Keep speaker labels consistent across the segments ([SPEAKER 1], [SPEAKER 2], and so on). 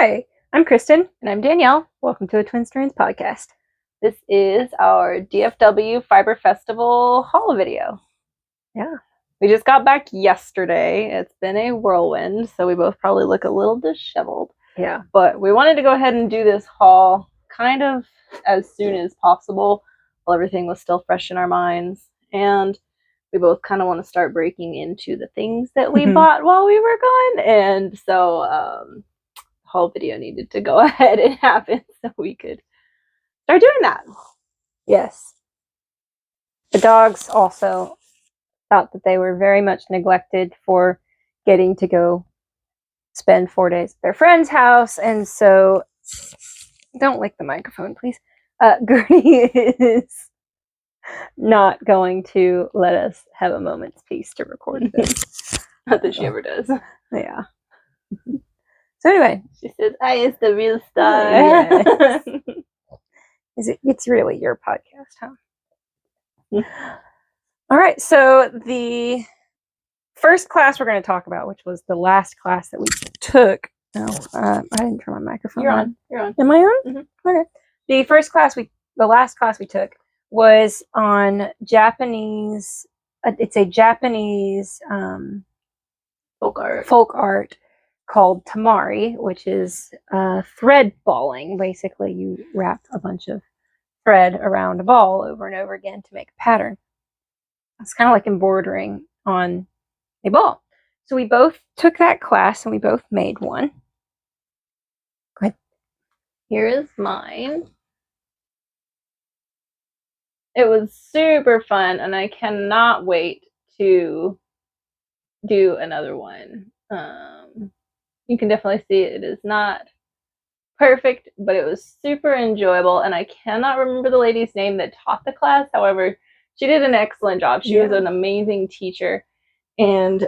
[SPEAKER 1] Hi, I'm Kristen.
[SPEAKER 2] And I'm Danielle.
[SPEAKER 1] Welcome to the Twin Strands podcast.
[SPEAKER 2] This is our DFW Fiber Festival haul video.
[SPEAKER 1] Yeah.
[SPEAKER 2] We just got back yesterday. It's been a whirlwind, so we both probably look a little disheveled.
[SPEAKER 1] Yeah.
[SPEAKER 2] But we wanted to go ahead and do this haul kind of as soon as possible while everything was still fresh in our minds. And we both kind of want to start breaking into the things that we bought while we were gone. And so the whole video needed to go ahead and happen so we could start doing that.
[SPEAKER 1] Yes. The dogs also thought that they were very much neglected for getting to go spend 4 days at their friend's house. And so, don't lick the microphone, please. Gertie is not going to let us have a moment's peace to record this.
[SPEAKER 2] Not that she ever does.
[SPEAKER 1] Yeah. So anyway,
[SPEAKER 2] she says, "I is the real star."
[SPEAKER 1] Yes. It's really your podcast, huh? All right. So the first class we're going to talk about, which was the last class that we took. No, I didn't turn my microphone on.
[SPEAKER 2] You're on.
[SPEAKER 1] Am I on?
[SPEAKER 2] Mm-hmm.
[SPEAKER 1] Okay. The last class we took was on Japanese. It's a Japanese folk art called tamari, which is thread balling. Basically, you wrap a bunch of thread around a ball over and over again to make a pattern. It's kind of like embroidering on a ball. So we both took that class and we both made one. Go ahead.
[SPEAKER 2] Here is mine. It was super fun, and I cannot wait to do another one. You can definitely see it is not perfect, but it was super enjoyable, and I cannot remember the lady's name that taught the class. However, she did an excellent job. She was an amazing teacher, and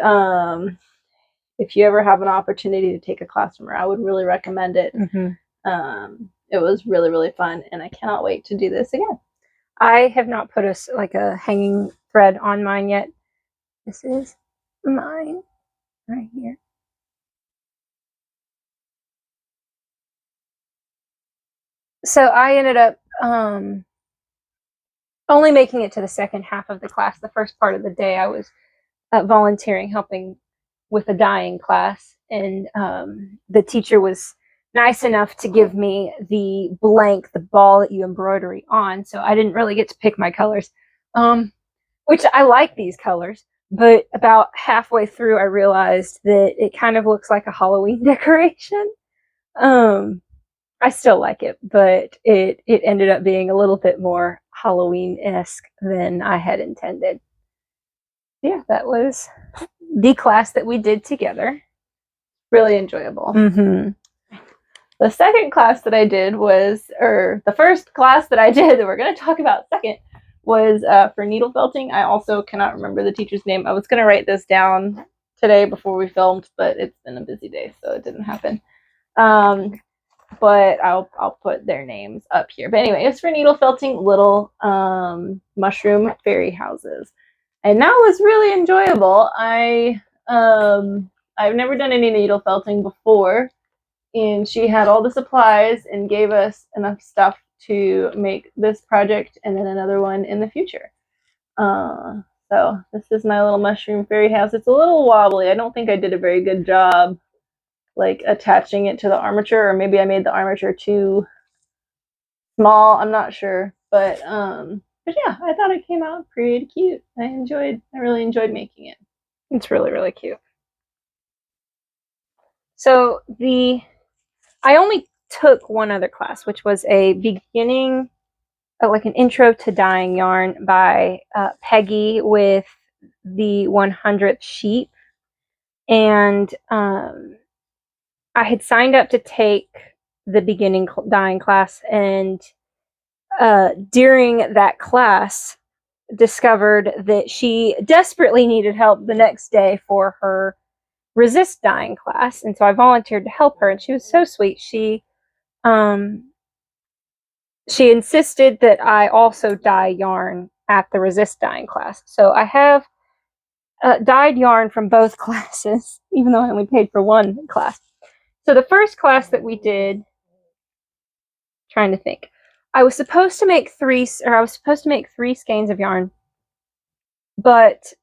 [SPEAKER 2] if you ever have an opportunity to take a class from her, I would really recommend it. It was really, really fun, and I cannot wait to do this again.
[SPEAKER 1] I have not put a hanging thread on mine yet. This is mine right here. So I ended up only making it to the second half of the class. The first part of the day I was volunteering, helping with a dyeing class, and the teacher was nice enough to give me the ball that you embroidery on, so I didn't really get to pick my colors, which I like these colors, but about halfway through I realized that it kind of looks like a Halloween decoration. I still like it, but it ended up being a little bit more Halloween-esque than I had intended. Yeah, that was the class that we did together.
[SPEAKER 2] Really enjoyable. The second class that I did was, or the first class that I did that we're going to talk about second, was for needle felting. I also cannot remember the teacher's name. I was going to write this down today before we filmed, but it's been a busy day, so it didn't happen. But I'll put their names up here. But anyway, it's for needle felting little mushroom fairy houses, and that was really enjoyable. I've never done any needle felting before, and she had all the supplies and gave us enough stuff to make this project and then another one in the future. So this is my little mushroom fairy house. It's a little wobbly. I don't think I did a very good job like attaching it to the armature, or maybe I made the armature too small. I'm not sure, but yeah, I thought it came out pretty cute. I really enjoyed making it.
[SPEAKER 1] It's really, really cute. So I only took one other class, which was a beginning, like an intro to dyeing yarn by Peggy with the 100th sheep. And I had signed up to take the beginning dyeing class, and during that class discovered that she desperately needed help the next day for her resist dyeing class, and so I volunteered to help her, and she was so sweet. She insisted that I also dye yarn at the resist dyeing class. So I have dyed yarn from both classes, even though I only paid for one class. So the first class that we did, trying to think, I was supposed to make three skeins of yarn, but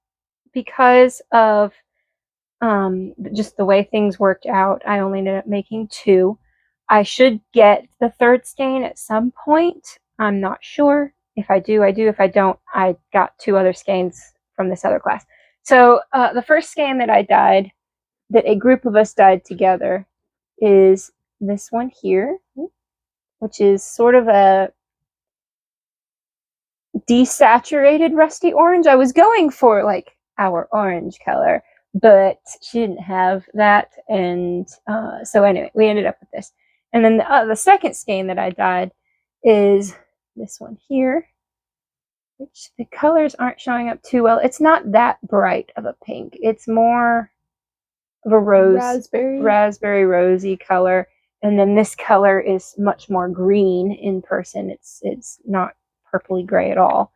[SPEAKER 1] because of just the way things worked out, I only ended up making 2. I should get the third skein at some point. I'm not sure. If I do, I do. If I don't, I got 2 other skeins from this other class. So the first skein that I dyed, that a group of us dyed together, is this one here, which is sort of a desaturated rusty orange. I was going for like our orange color, but she didn't have that, and so anyway, we ended up with this. And then the second skein that I dyed is this one here, which the colors aren't showing up too well. It's not that bright of a pink. It's more of a raspberry rosy color. And then this color is much more green in person. It's not purpley gray at all.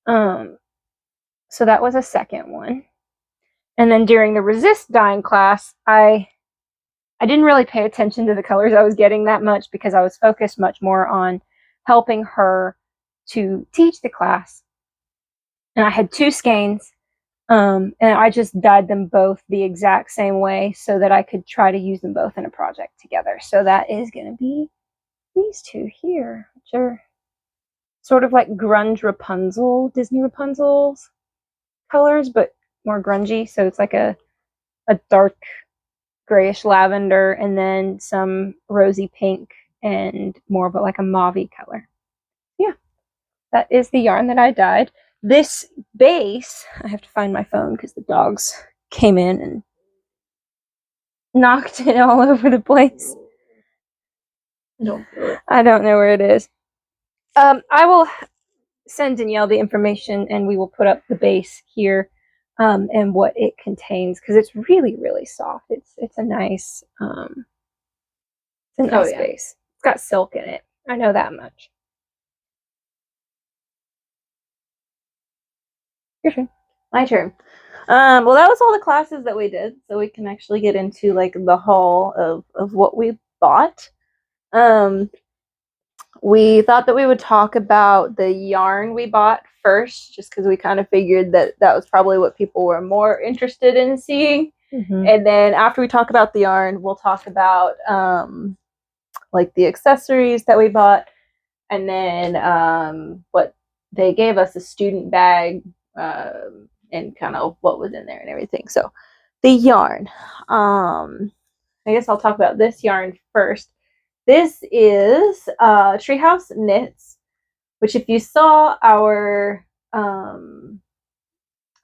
[SPEAKER 1] So that was a second one. And then during the resist dyeing class, I didn't really pay attention to the colors I was getting that much because I was focused much more on helping her to teach the class. And I had 2 skeins, and I just dyed them both the exact same way so that I could try to use them both in a project together. So that is going to be these 2 here, which are sort of like grunge Rapunzel, Disney Rapunzel's colors, but more grungy. So it's like a dark grayish lavender, and then some rosy pink and more of like a mauvey color. Yeah, that is the yarn that I dyed. This base, I have to find my phone because the dogs came in and knocked it all over the place. I don't know where it is. I will send Danielle the information, and we will put up the base here, and what it contains, because it's really, really soft. It's a nice base. It's got silk in it. I know that much. Your turn.
[SPEAKER 2] My turn. Well, that was all the classes that we did, so we can actually get into like the haul of what we bought. We thought that we would talk about the yarn we bought first, just because we kind of figured that that was probably what people were more interested in seeing. Mm-hmm. And then after we talk about the yarn, we'll talk about like the accessories that we bought, and then what they gave us, a student bag, and kind of what was in there and everything. So the yarn, I guess I'll talk about this yarn first. This is Treehouse Knits, which if you saw our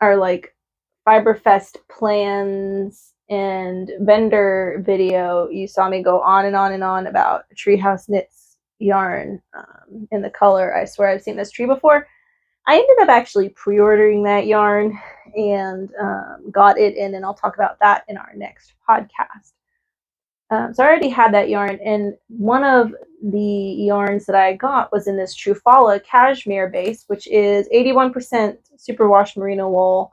[SPEAKER 2] like Fiber Fest plans and vendor video, you saw me go on and on and on about Treehouse Knits yarn in the color I Swear I've Seen This Tree Before. I ended up actually pre-ordering that yarn and got it in, and I'll talk about that in our next podcast. So I already had that yarn, and one of the yarns that I got was in this Trufala cashmere base, which is 81% superwash merino wool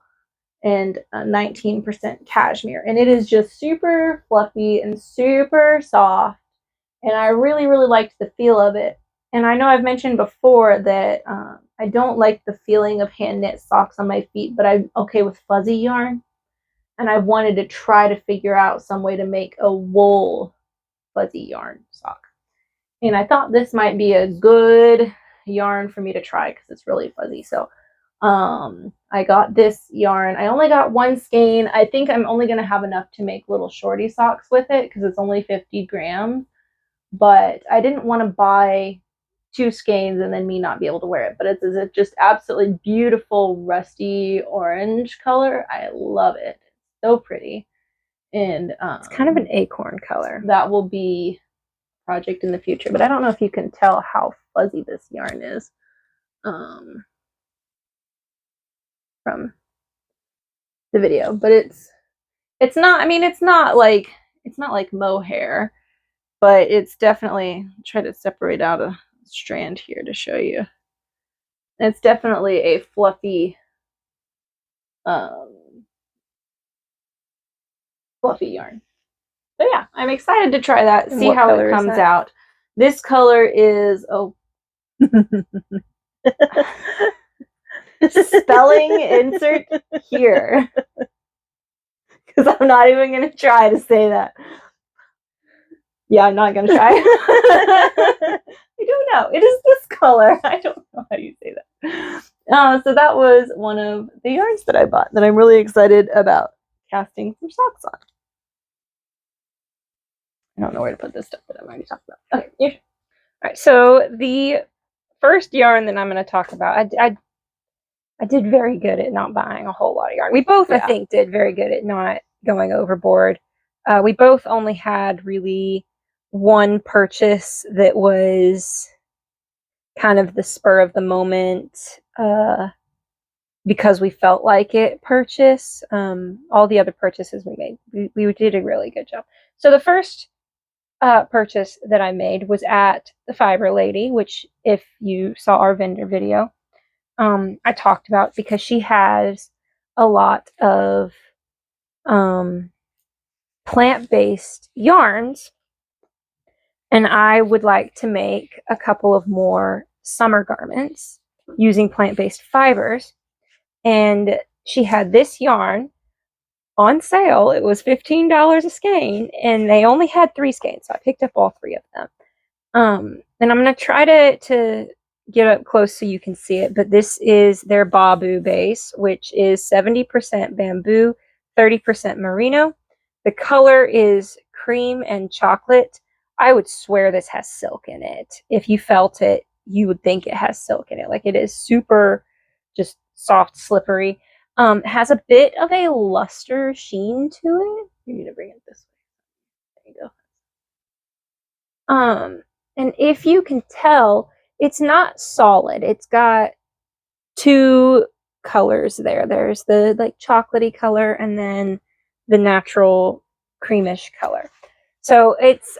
[SPEAKER 2] and 19% cashmere. And it is just super fluffy and super soft, and I really, really liked the feel of it. And I know I've mentioned before that I don't like the feeling of hand knit socks on my feet, but I'm okay with fuzzy yarn. And I wanted to try to figure out some way to make a wool fuzzy yarn sock. And I thought this might be a good yarn for me to try because it's really fuzzy. So I got this yarn. I only got 1 skein. I think I'm only going to have enough to make little shorty socks with it because it's only 50 grams. But I didn't want to buy 2 skeins and then me not be able to wear it. But it's just absolutely beautiful rusty orange color. I love it. So pretty. And
[SPEAKER 1] it's kind of an acorn color.
[SPEAKER 2] That will be a project in the future, but I don't know if you can tell how fuzzy this yarn is from the video, but it's not, I mean, it's not like mohair, but it's definitely, try to separate out a strand here to show you. It's definitely a fluffy fluffy yarn. So yeah, I'm excited to try that,
[SPEAKER 1] And
[SPEAKER 2] see
[SPEAKER 1] what
[SPEAKER 2] how
[SPEAKER 1] color
[SPEAKER 2] it
[SPEAKER 1] is
[SPEAKER 2] comes
[SPEAKER 1] that?
[SPEAKER 2] out. This color is, spelling insert here. Because I'm not even going to try to say that. Yeah, I'm not going to try. I don't know. It is this color. I don't know how you say that. So that was one of the yarns that I bought that I'm really excited about casting some socks on. I don't know where to put this stuff that I've already talked about. Okay,
[SPEAKER 1] all right. So the first yarn that I'm going to talk about, I did very good at not buying a whole lot of yarn. We both, I think, did very good at not going overboard. We both only had really one purchase that was kind of the spur of the moment, because we felt like it purchase. All the other purchases we made, we did a really good job. So the first purchase that I made was at the Fiber Lady, which if you saw our vendor video, I talked about, because she has a lot of plant-based yarns, and I would like to make a couple of more summer garments using plant-based fibers. And she had this yarn on sale. It was $15 a skein, and they only had 3 skeins, so I picked up all 3 of them. And I'm going to try to get up close so you can see it, but this is their Babu base, which is 70% bamboo, 30% merino. The color is cream and chocolate. I would swear this has silk in it. If you felt it, you would think it has silk in it. Like, it is super just soft, slippery. Has a bit of a luster sheen to it. You need to bring it this way. There you go. And if you can tell, it's not solid. It's got 2 colors there. There's the like chocolatey color, and then the natural creamish color. So it's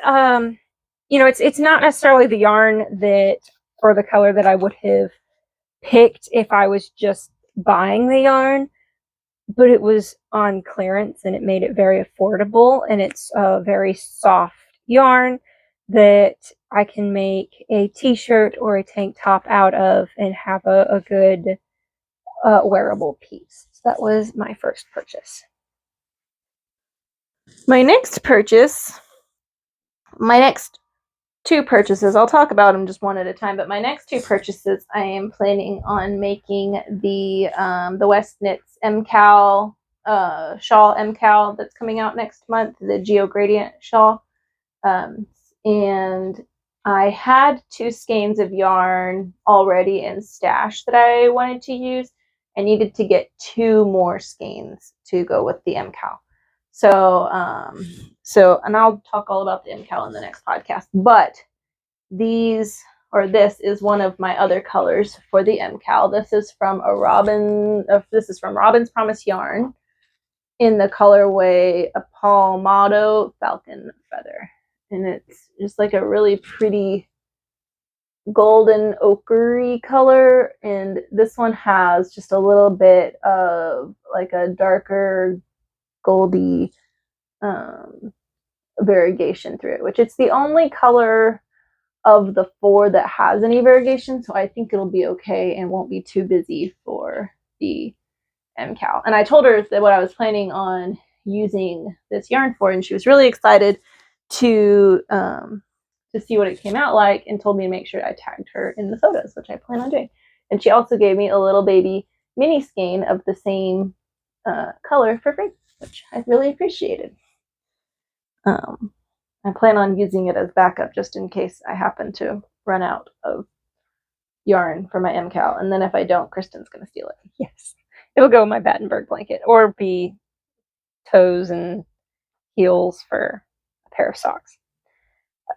[SPEAKER 1] it's not necessarily the yarn that, or the color that I would have picked if I was just buying the yarn, but it was on clearance and it made it very affordable, and it's a very soft yarn that I can make a t-shirt or a tank top out of and have a good wearable piece. So that was my first purchase.
[SPEAKER 2] My next 2 purchases, I'll talk about them just one at a time, but my next 2 purchases, I am planning on making the West Knits MCal shawl MCal that's coming out next month, the Geo Gradient shawl. And I had 2 skeins of yarn already in stash that I wanted to use. I needed to get 2 more skeins to go with the MCal. So, and I'll talk all about the MCal in the next podcast, but this is one of my other colors for the MCal. This is from Robin's Promise Yarn in the colorway Palmado Falcon Feather. And it's just like a really pretty golden ochre color, and this one has just a little bit of like a darker goldy variegation through it, which it's the only color of the 4 that has any variegation, so I think it'll be okay and won't be too busy for the MCal. And I told her that what I was planning on using this yarn for, and she was really excited to see what it came out like, and told me to make sure I tagged her in the photos, which I plan on doing. And she also gave me a little baby mini skein of the same color for free, which I really appreciated. I plan on using it as backup just in case I happen to run out of yarn for my MCal, and then if I don't, Kristen's going to steal it.
[SPEAKER 1] Yes, it'll go in my Battenberg blanket, or be toes and heels for a pair of socks.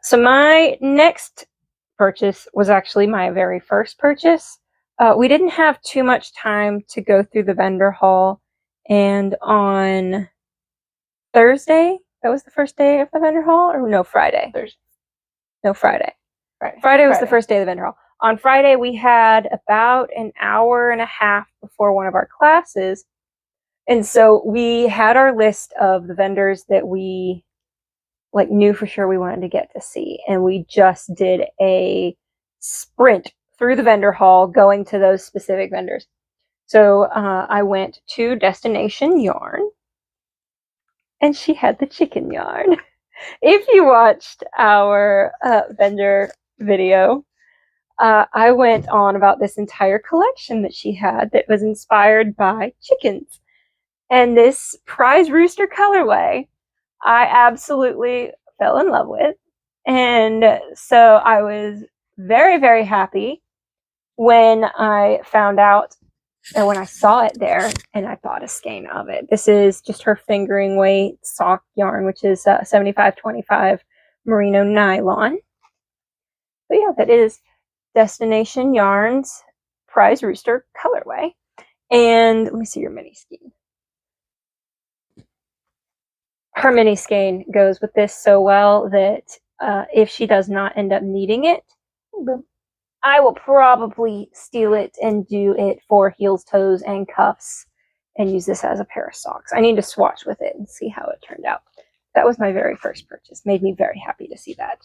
[SPEAKER 1] So my next purchase was actually my very first purchase. We didn't have too much time to go through the vendor hall, and on Thursday, that was the first day of the vendor hall, or no, Friday?
[SPEAKER 2] Thursday.
[SPEAKER 1] No, Friday. Friday was the first day of the vendor hall. On Friday, we had about an hour and a half before one of our classes, and so we had our list of the vendors that we like knew for sure we wanted to get to see. And we just did a sprint through the vendor hall going to those specific vendors. So I went to Destination Yarn, and she had the chicken yarn. If you watched our vendor video, I went on about this entire collection that she had that was inspired by chickens. And this prize rooster colorway, I absolutely fell in love with. And so I was very, very happy when I found out, and when I saw it there, and I bought a skein of it. This is just her fingering weight sock yarn, which is 75/25 merino nylon. But yeah, that is Destination Yarns Prize Rooster colorway. And let me see your mini skein. Her mini skein goes with this so well that if she does not end up needing it, I will probably steal it and do it for heels, toes, and cuffs and use this as a pair of socks. I need to swatch with it and see how it turned out. That was my very first purchase. Made me very happy to see that.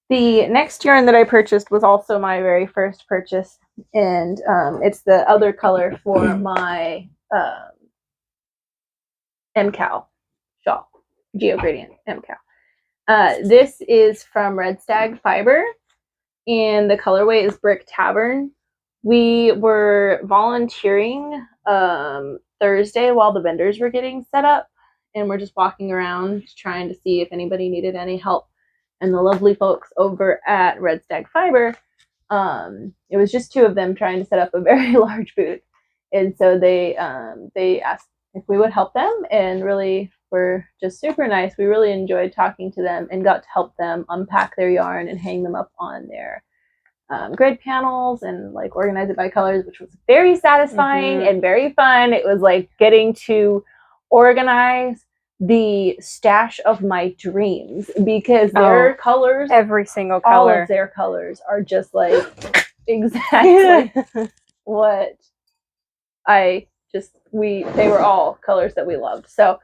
[SPEAKER 2] The next yarn that I purchased was also my very first purchase, and it's the other color for my MCal shawl, Geo Gradient MCal. This is from Red Stag Fiber, and the colorway is Brick Tavern. We were volunteering Thursday while the vendors were getting set up, and we're just walking around trying to see if anybody needed any help. And the lovely folks over at Red Stag Fiber, it was just two of them trying to set up a very large booth, and so they asked if we would help them, and really were just super nice. We really enjoyed talking to them and got to help them unpack their yarn and hang them up on their grid panels and like organize it by colors, which was very satisfying and very fun. It was like getting to organize the stash of my dreams, because their colors,
[SPEAKER 1] every single color,
[SPEAKER 2] all of their colors are just like exactly what they were all colors that we loved. So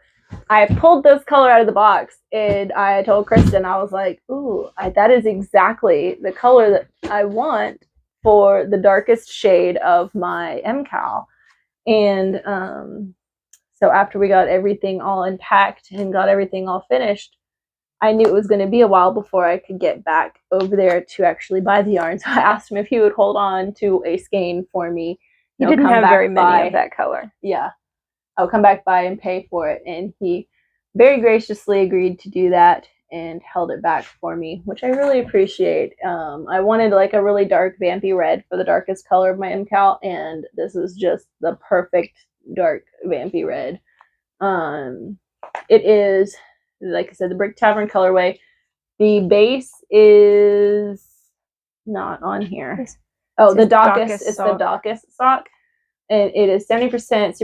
[SPEAKER 2] I pulled this color out of the box and I told Kristen, I was like, ooh, that is exactly the color that I want for the darkest shade of my MCal. And so after we got everything all unpacked and got everything all finished, I knew it was going to be a while before I could get back over there to actually buy the yarn. So I asked him if he would hold on to a skein for me.
[SPEAKER 1] He didn't have very many of that color.
[SPEAKER 2] Yeah. I'll come back by and pay for it. And he very graciously agreed to do that and held it back for me, which I really appreciate. I wanted like a really dark vampy red for the darkest color of my MCal, and this is just the perfect dark vampy red. It is, like I said, the Brick Tavern colorway. The base is not on here. Oh, the Dockest is the Dockest sock, and it is 70%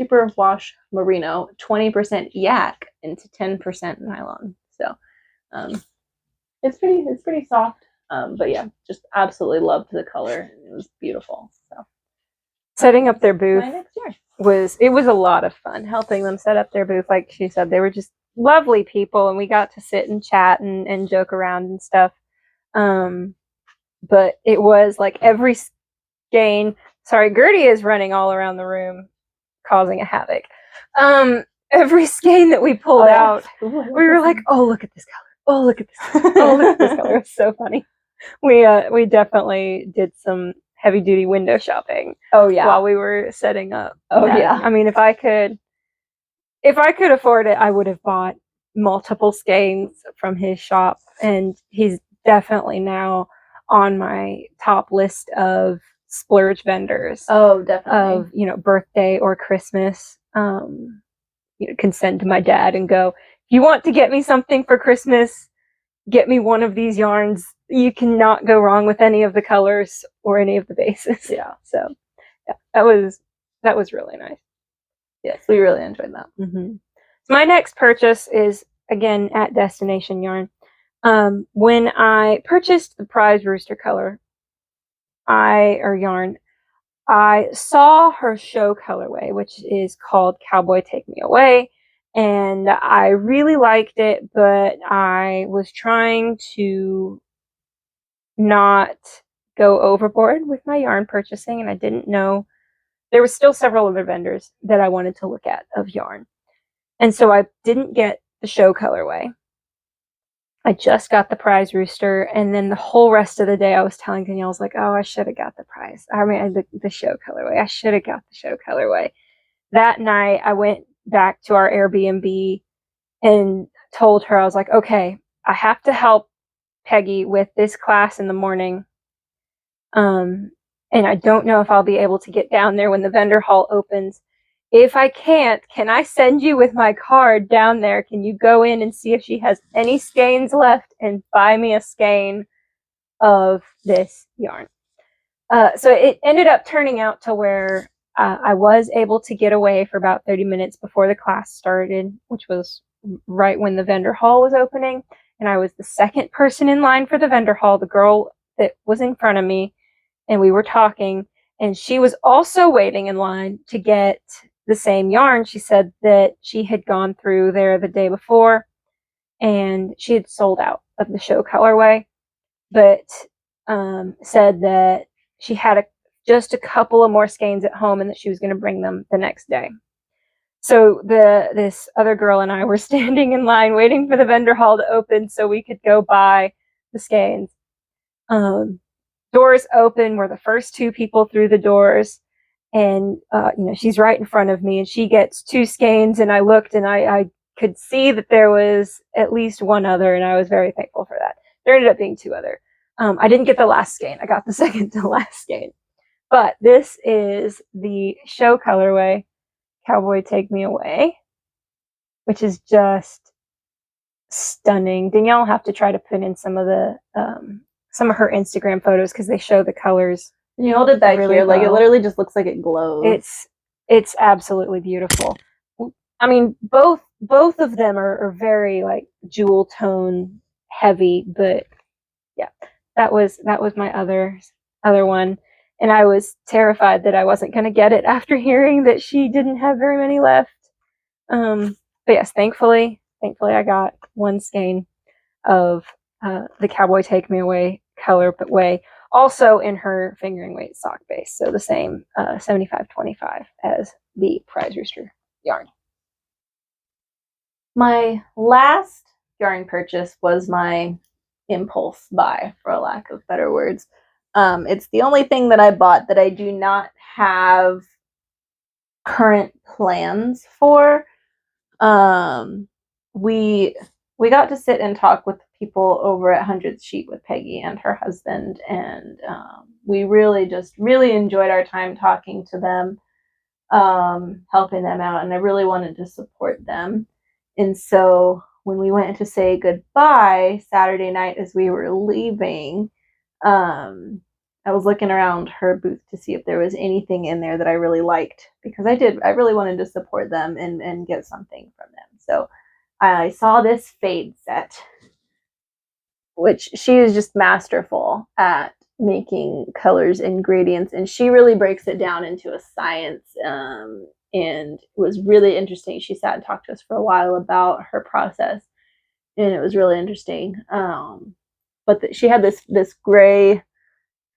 [SPEAKER 2] superwash merino, 20% yak, and 10% nylon. So it's pretty soft. But yeah, just absolutely loved the color. It was beautiful. So
[SPEAKER 1] setting up their booth was a lot of fun. Helping them set up their booth, like she said, they were just lovely people, and we got to sit and chat and joke around and stuff. But it was like every skein. Sorry, Gertie is running all around the room, causing a havoc. Every skein that we pulled out, we were like, "Oh, look at this color! Oh, look at this! Oh, look at this color!" It was so funny. We definitely did some heavy duty window shopping.
[SPEAKER 2] Oh yeah,
[SPEAKER 1] while we were setting up.
[SPEAKER 2] Oh yeah.
[SPEAKER 1] I mean, if I could afford it, I would have bought multiple skeins from his shop, and he's definitely now on my top list of splurge vendors.
[SPEAKER 2] Oh, definitely.
[SPEAKER 1] Of birthday or Christmas. Can send to my dad and go, if you want to get me something for Christmas, get me one of these yarns. You cannot go wrong with any of the colors or any of the bases.
[SPEAKER 2] Yeah.
[SPEAKER 1] So yeah, that was really nice.
[SPEAKER 2] Yes, we really enjoyed that.
[SPEAKER 1] So my next purchase is again at Destination Yarn. When I purchased the Prize Rooster color, I saw her show colorway, which is called Cowboy Take Me Away, and I really liked it, but I was trying to not go overboard with my yarn purchasing, and I didn't know there were still several other vendors that I wanted to look at of yarn. And so I didn't get the show colorway. I just got the prize rooster, and then the whole rest of the day I was telling Danielle, I was like, oh, I should have got the prize. I mean, the show colorway. I should have got the show colorway. That night I went back to our Airbnb and told her, I was like, okay, I have to help Peggy with this class in the morning. And I don't know if I'll be able to get down there when the vendor hall opens. If I can't, can I send you with my card down there? Can you go in and see if she has any skeins left and buy me a skein of this yarn? So it ended up turning out to where I was able to get away for about 30 minutes before the class started, which was right when the vendor hall was opening. And I was the second person in line for the vendor hall, the girl that was in front of me, and we were talking. And she was also waiting in line to get the same yarn. She said that she had gone through there the day before and she had sold out of the show colorway, but said that she had just a couple of more skeins at home and that she was going to bring them the next day. So this other girl and I were standing in line waiting for the vendor hall to open so we could go buy the skeins. Doors open. We're the first two people through the doors, and she's right in front of me, and she gets two skeins, and I looked, and I could see that there was at least one other, and I was very thankful for that. There ended up being two other. I didn't get the last skein. I got the second to last skein. But this is the show colorway, Cowboy Take Me Away, which is just stunning. Danielle will have to try to put in some of her Instagram photos because they show the colors.
[SPEAKER 2] And you hold it back really here, like it literally just looks like it glows.
[SPEAKER 1] It's absolutely beautiful. I mean, both of them are very like jewel tone heavy, but yeah, that was my other one. And I was terrified that I wasn't going to get it after hearing that she didn't have very many left. But yes, thankfully I got one skein of the Cowboy Take Me Away colorway, also in her fingering weight sock base. So the same 75-25 as the prize rooster yarn.
[SPEAKER 2] My last yarn purchase was my impulse buy, for a lack of better words. It's the only thing that I bought that I do not have current plans for. We got to sit and talk with people over at 100th Sheet with Peggy and her husband, and we really enjoyed our time talking to them, helping them out, and I really wanted to support them. And so when we went to say goodbye Saturday night as we were leaving, I was looking around her booth to see if there was anything in there that I really liked, because I really wanted to support them and get something from them. So I saw this fade set, which she is just masterful at making colors and gradients, and she really breaks it down into a science, and it was really interesting. She sat and talked to us for a while about her process, and it was really interesting. But she had this gray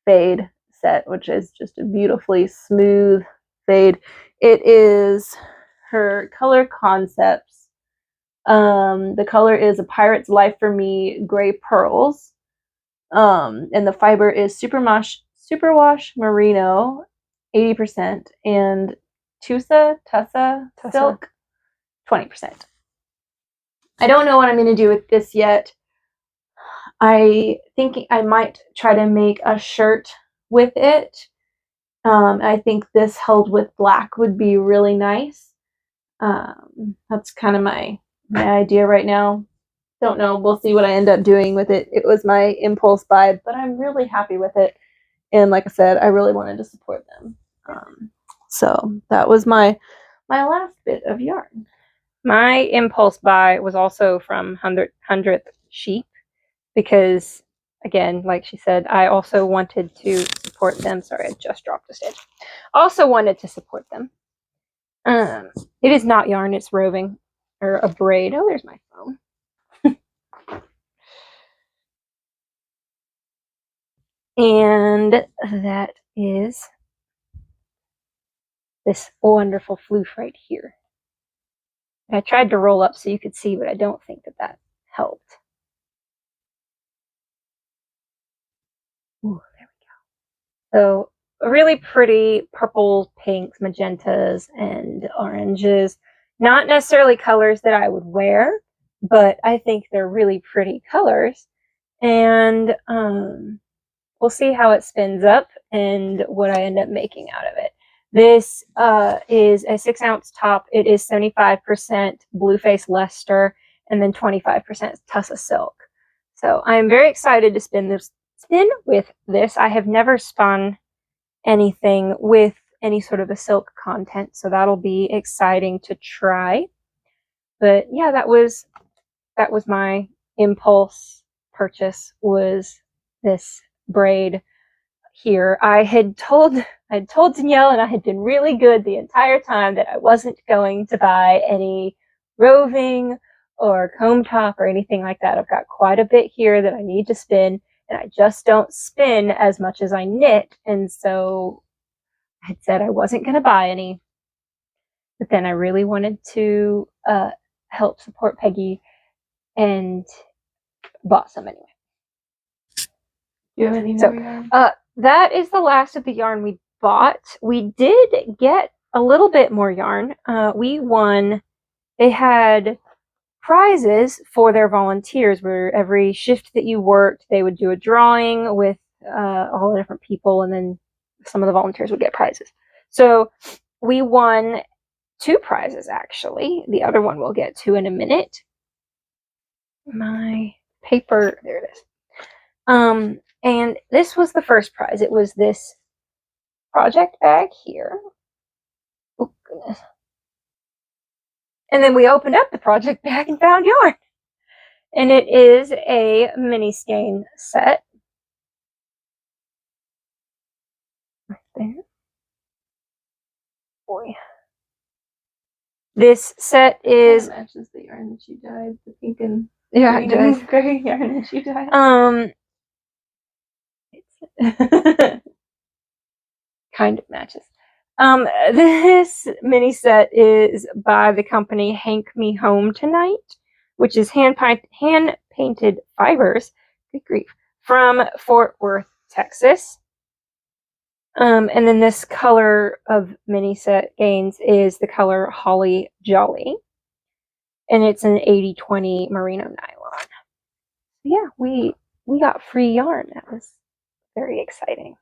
[SPEAKER 2] fade set, which is just a beautifully smooth fade. It is her color concepts. The color is A Pirate's Life for Me Gray Pearls. And the fiber is Superwash Merino 80% and Tussa Silk 20%. I don't know what I'm going to do with this yet. I think I might try to make a shirt with it. I think this held with black would be really nice. That's kind of my idea right now. Don't know. We'll see what I end up doing with it. It was my impulse buy, but I'm really happy with it. And like I said, I really wanted to support them. So that was my last bit of yarn.
[SPEAKER 1] My impulse buy was also from 100th Sheep, because again, like she said, I also wanted to support them. Sorry, I just dropped a stitch. Also wanted to support them. It is not yarn, it's roving. or a braid. Oh, there's my phone. And that is this wonderful floof right here. I tried to roll up so you could see, but I don't think that that helped. Ooh, there we go. So really pretty purples, pinks, magentas, and oranges. Not necessarily colors that I would wear, but I think they're really pretty colors. And we'll see how it spins up and what I end up making out of it. This is a 6-ounce top. It is 75% Blueface Leicester and then 25% Tussa Silk. So I'm very excited to spin with this. I have never spun anything with any sort of a silk content, so that'll be exciting to try. But yeah, that was my impulse purchase, was this braid here. I had told Danielle, and I had been really good the entire time, that I wasn't going to buy any roving or comb top or anything like that. I've got quite a bit here that I need to spin, and I just don't spin as much as I knit, and so I had said I wasn't going to buy any. But then I really wanted to help support Peggy and bought some anyway.
[SPEAKER 2] Do you have any more yarn?
[SPEAKER 1] That is the last of the yarn we bought. We did get a little bit more yarn. We won. They had prizes for their volunteers, where every shift that you worked, they would do a drawing with all the different people, and then some of the volunteers would get prizes. So we won 2 prizes, actually. The other one we'll get to in a minute. My paper, there it is. And this was the first prize. It was this project bag here. Oh, goodness. And then we opened up the project bag and found yarn. And it is a mini skein set. Right there. Boy. This set is...
[SPEAKER 2] It matches the yarn that you dyed, the pink and
[SPEAKER 1] yeah, it does.
[SPEAKER 2] gray yarn that you dyed.
[SPEAKER 1] Kind of matches. This mini set is by the company Hank Me Home Tonight, which is hand painted fibers, good grief, from Fort Worth, Texas. And then this color of mini set gains is the color Holly Jolly, and it's an 80/20 merino nylon. Yeah, we got free yarn. That was very exciting.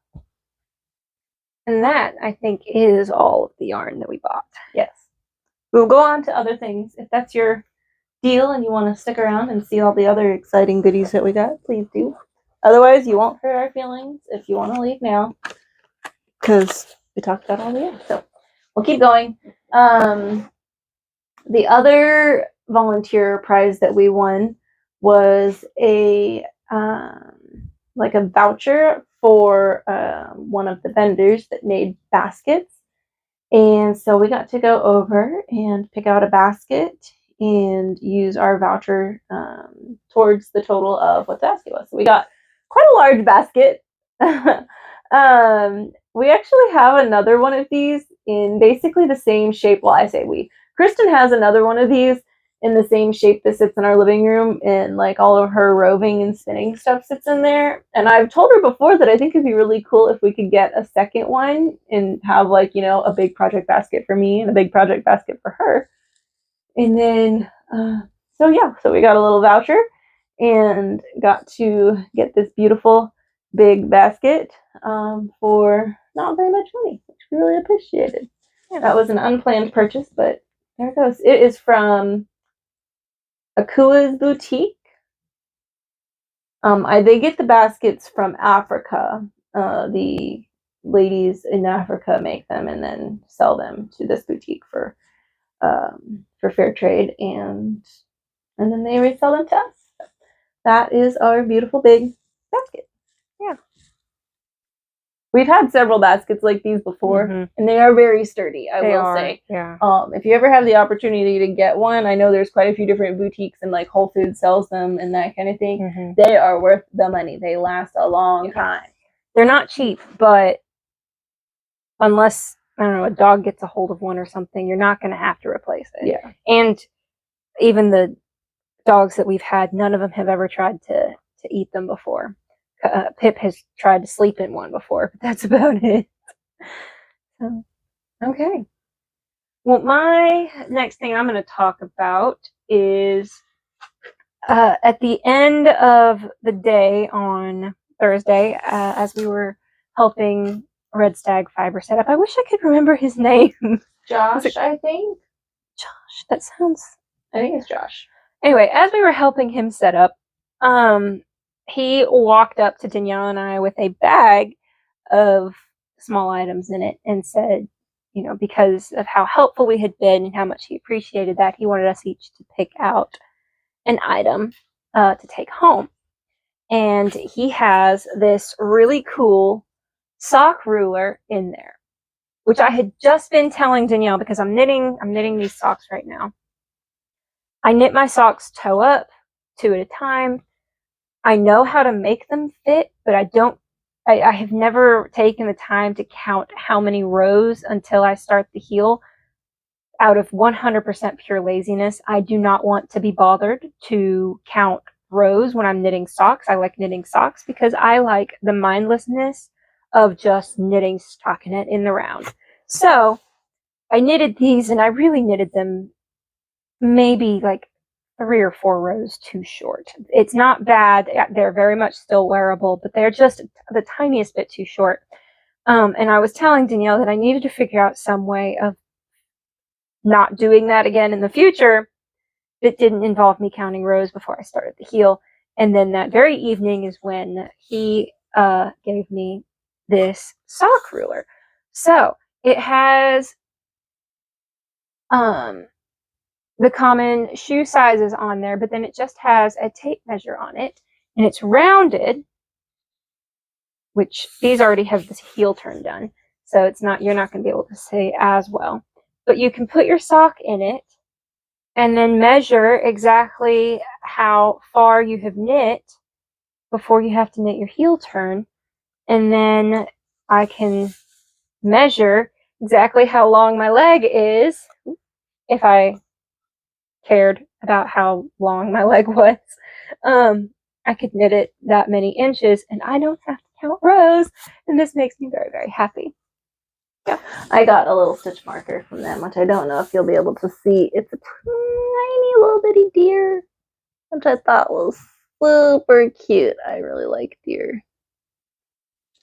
[SPEAKER 1] And that, I think, is all of the yarn that we bought.
[SPEAKER 2] Yes. We'll go on to other things. If that's your deal and you want to stick around and see all the other exciting goodies that we got, please do. Otherwise, you won't hurt our feelings if you want to leave now, because we talked about all the yarn. So we'll keep going. The other volunteer prize that we won was a like a voucher for one of the vendors that made baskets. And so we got to go over and pick out a basket and use our voucher towards the total of what the basket was. So we got quite a large basket. We actually have another one of these in basically the same shape. Well, I say we. Kristen has another one of these in the same shape that sits in our living room, and like all of her roving and spinning stuff sits in there. And I've told her before that I think it'd be really cool if we could get a second one and have, like, you know, a big project basket for me and a big project basket for her. And then, so we got a little voucher and got to get this beautiful big basket for not very much money, which we really appreciated. Yeah, that was an unplanned purchase, but there it goes. It is from Akua's Boutique. They get the baskets from Africa. The ladies in Africa make them and then sell them to this boutique for fair trade, and then they resell them to us. That is our beautiful big basket.
[SPEAKER 1] Yeah.
[SPEAKER 2] We've had several baskets like these before, and they are very sturdy, I will say.
[SPEAKER 1] Yeah.
[SPEAKER 2] If you ever have the opportunity to get one, I know there's quite a few different boutiques and like Whole Foods sells them and that kind of thing. They are worth the money. They last a long time.
[SPEAKER 1] They're not cheap, but unless, I don't know, a dog gets a hold of one or something, you're not going to have to replace it.
[SPEAKER 2] Yeah.
[SPEAKER 1] And even the dogs that we've had, none of them have ever tried to eat them before. Pip has tried to sleep in one before, but that's about it. So, okay. Well, my next thing I'm going to talk about is at the end of the day on Thursday, as we were helping Red Stag Fiber set up. I wish I could remember his name.
[SPEAKER 2] Josh, I think.
[SPEAKER 1] Josh, that sounds...
[SPEAKER 2] I think it's Josh.
[SPEAKER 1] Anyway, as we were helping him set up, he walked up to Danielle and I with a bag of small items in it and said, you know, because of how helpful we had been and how much he appreciated that, he wanted us each to pick out an item to take home. And he has this really cool sock ruler in there, which I had just been telling Danielle because I'm knitting these socks right now. I knit my socks toe up, 2 at a time. I know how to make them fit, but I have never taken the time to count how many rows until I start the heel. Out of 100% pure laziness, I do not want to be bothered to count rows when I'm knitting socks. I like knitting socks because I like the mindlessness of just knitting stockinette in the round. So I knitted these, and I really knitted them maybe like 3 or 4 rows too short. It's not bad. They're very much still wearable, but they're just the tiniest bit too short. And I was telling Danielle that I needed to figure out some way of not doing that again in the future that didn't involve me counting rows before I started the heel. And then that very evening is when he gave me this sock ruler. So it has the common shoe sizes on there, but then it just has a tape measure on it, and it's rounded, which these already have this heel turn done, so it's not, you're not going to be able to see as well. But you can put your sock in it and then measure exactly how far you have knit before you have to knit your heel turn, and then I can measure exactly how long my leg is if I cared about how long my leg was. I could knit it that many inches and I don't have to count rows, and this makes me very, very happy.
[SPEAKER 2] Yeah, I got a little stitch marker from them, which I don't know if you'll be able to see. It's a tiny little bitty deer, which I thought was super cute. I really like deer.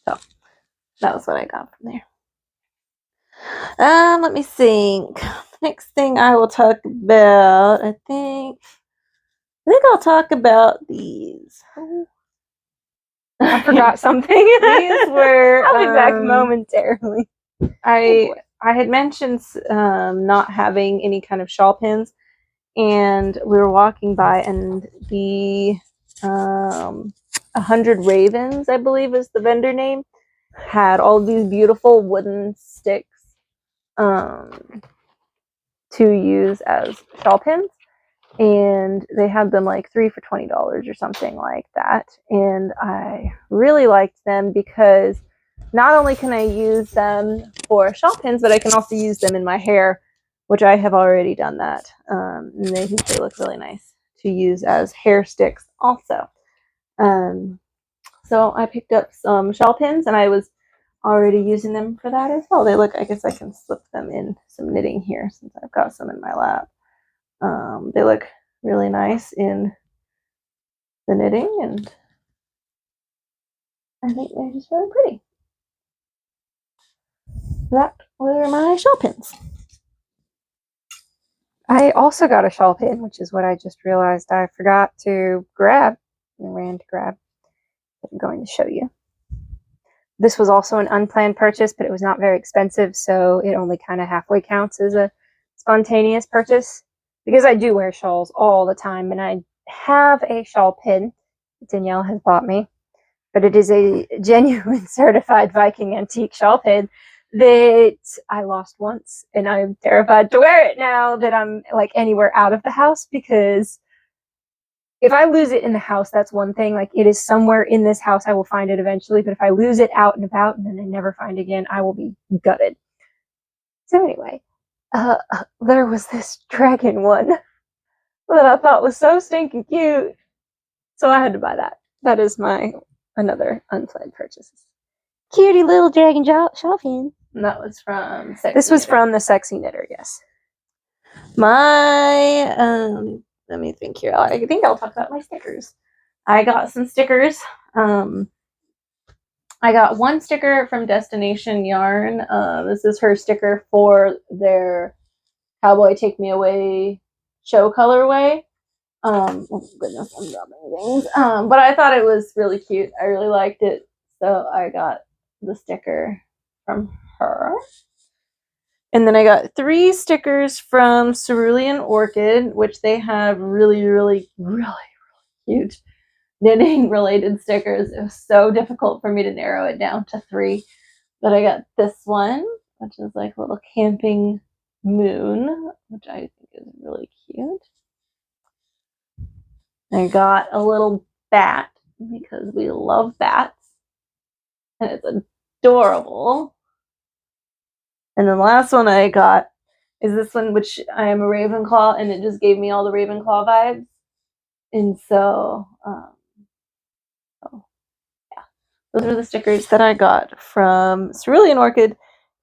[SPEAKER 2] So that was what I got from there. Let me think. Next thing I will talk about, I think I'll talk about these.
[SPEAKER 1] I forgot something.
[SPEAKER 2] These were
[SPEAKER 1] I'll be back momentarily.
[SPEAKER 2] I had mentioned not having any kind of shawl pins, and we were walking by, and the 100 Ravens, I believe is the vendor name, had all of these beautiful wooden sticks to use as shawl pins, and they had them like 3 for $20 or something like that, and I really liked them because not only can I use them for shawl pins, but I can also use them in my hair, which I have already done that, and they look really nice to use as hair sticks also. So I picked up some shawl pins, and I was already using them for that as well. They look, I guess I can slip them in some knitting here since I've got some in my lap. They look really nice in the knitting, and I think they're just really pretty. That were my shawl pins.
[SPEAKER 1] I also got a shawl pin, which is what I just realized I forgot to grab and ran to grab. I'm going to show you. This was also an unplanned purchase, but it was not very expensive, so it only kind of halfway counts as a spontaneous purchase, because I do wear shawls all the time, and I have a shawl pin that Danielle has bought me. but it is a genuine certified Viking antique shawl pin that I lost once, and I'm terrified to wear it now that I'm like anywhere out of the house, because if I lose it in the house, that's one thing. Like, it is somewhere in this house, I will find it eventually. But if I lose it out and about and then I never find it again, I will be gutted. So anyway, there was this dragon one that I thought was so stinking cute, so I had to buy that. That is my another unplanned purchase. Cutie little dragon shawl pin.
[SPEAKER 2] And that was from Sexy
[SPEAKER 1] This was
[SPEAKER 2] Knitter.
[SPEAKER 1] from the Sexy Knitter, yes.
[SPEAKER 2] My let me think here. I think I'll talk about my stickers. I got some stickers. I got one sticker from Destination Yarn. This is her sticker for their Cowboy Take Me Away show colorway. Oh goodness, I'm dropping things. But I thought it was really cute. I really liked it, so I got the sticker from her. And then I got 3 stickers from Cerulean Orchid, which they have really cute knitting related stickers. It was so difficult for me to narrow it down to 3. But I got this one, which is like a little camping moon, which I think is really cute. I got a little bat because we love bats. And it's adorable. And then the last one I got is this one, which I am a Ravenclaw, and it just gave me all the Ravenclaw vibes. And so, yeah, those are the stickers that I got from Cerulean Orchid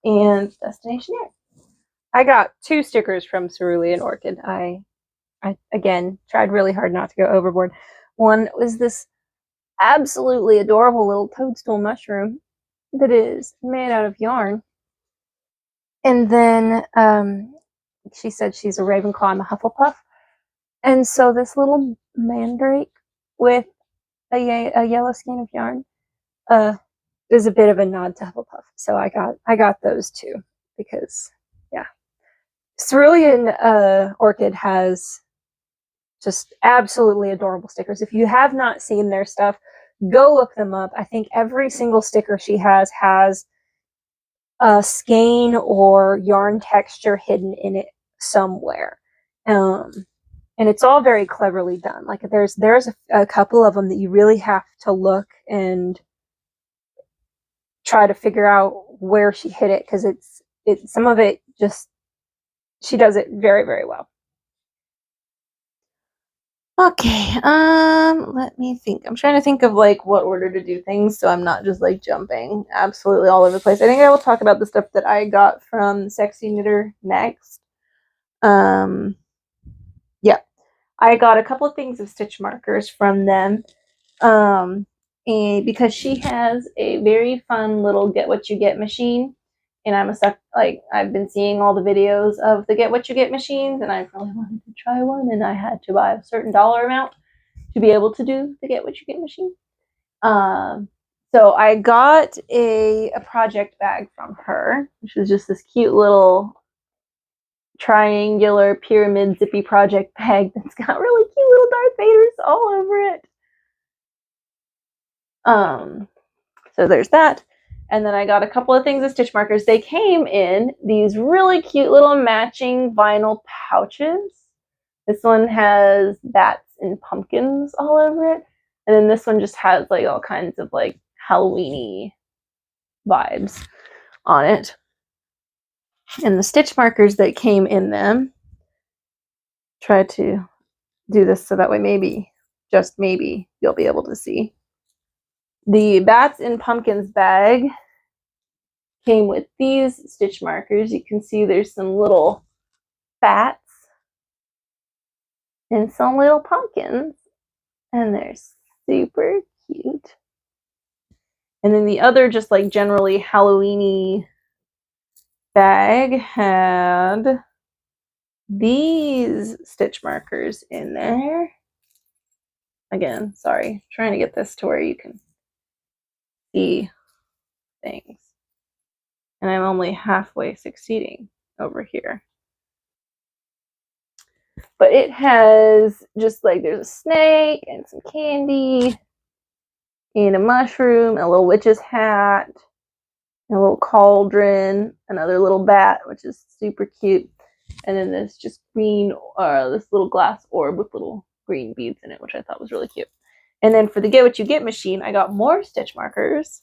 [SPEAKER 2] and Destination Yarn.
[SPEAKER 1] I got 2 stickers from Cerulean Orchid. I again tried really hard not to go overboard. One was this absolutely adorable little toadstool mushroom that is made out of yarn. And then she said she's a Ravenclaw, I'm a Hufflepuff. And so this little mandrake with a yellow skein of yarn is a bit of a nod to Hufflepuff. So I got those 2 because, yeah. Cerulean Orchid has just absolutely adorable stickers. If you have not seen their stuff, go look them up. I think every single sticker she has a skein or yarn texture hidden in it somewhere. And it's all very cleverly done. Like, there's a couple of them that you really have to look and try to figure out where she hid it, because it's some of it just, she does it very well.
[SPEAKER 2] Okay, let me think. I'm trying to think of like what order to do things so I'm not just like jumping absolutely all over the place. I think I will talk about the stuff that I got from Sexy Knitter next. Yeah, I got a couple of things of stitch markers from them. And because she has a very fun little get what you get machine, and I'm a suck, like, I've been seeing all the videos of the get what you get machines, and I really wanted to try one, and I had to buy a certain dollar amount to be able to do the get what you get machine. So I got a project bag from her, which is just this cute little triangular pyramid zippy project bag that's got really cute little Darth Vaders all over it. So there's that. And then I got a couple of things of stitch markers. They came in these really cute little matching vinyl pouches. This one has bats and pumpkins all over it. And then this one just has like all kinds of like Halloween-y vibes on it. And the stitch markers that came in them, try to do this so that way maybe, just maybe, you'll be able to see. The bats and pumpkins bag came with these stitch markers. You can see there's some little bats and some little pumpkins, and they're super cute. And then the other, just like generally Halloween-y bag, had these stitch markers in there. Again, sorry, trying to get this to where you can see things. And I'm only halfway succeeding over here. But it has just like, there's a snake and some candy and a mushroom, a little witch's hat, and a little cauldron, another little bat, which is super cute, and then this just green, this little glass orb with little green beads in it, which I thought was really cute. And then for the Get What You Get machine, I got more stitch markers,